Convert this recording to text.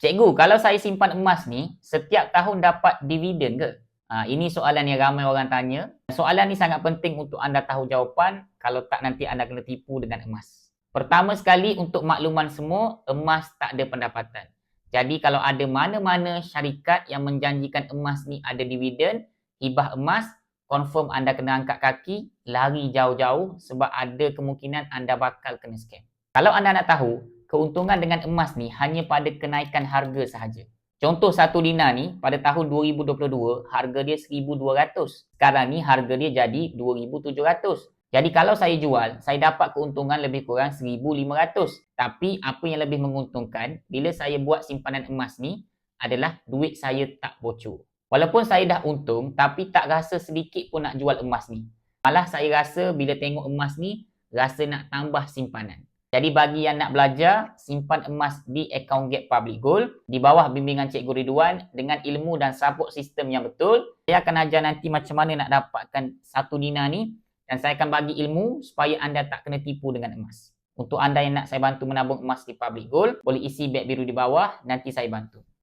Cikgu, kalau saya simpan emas ni, setiap tahun dapat dividen ke? Ini soalan yang ramai orang tanya. Soalan ni sangat penting untuk anda tahu jawapan, kalau tak nanti anda kena tipu dengan emas. Pertama sekali, untuk makluman semua, emas tak ada pendapatan. Jadi kalau ada mana-mana syarikat yang menjanjikan emas ni ada dividen, hibah emas, confirm anda kena angkat kaki, lari jauh-jauh sebab ada kemungkinan anda bakal kena scam. Kalau anda nak tahu, keuntungan dengan emas ni hanya pada kenaikan harga sahaja. Contoh satu dinar ni pada tahun 2022 harga dia 1,200. Sekarang ni harga dia jadi 2,700. Jadi kalau saya jual, saya dapat keuntungan lebih kurang 1,500. Tapi apa yang lebih menguntungkan bila saya buat simpanan emas ni adalah duit saya tak bocor. Walaupun saya dah untung tapi tak rasa sedikit pun nak jual emas ni. Malah saya rasa bila tengok emas ni rasa nak tambah simpanan. Jadi bagi yang nak belajar, simpan emas di akaun Get Public Gold di bawah bimbingan Cikgu Ridwan dengan ilmu dan support sistem yang betul. Saya akan ajar nanti macam mana nak dapatkan 1 dinar ni dan saya akan bagi ilmu supaya anda tak kena tipu dengan emas. Untuk anda yang nak saya bantu menabung emas di Public Gold, boleh isi beg biru di bawah, nanti saya bantu.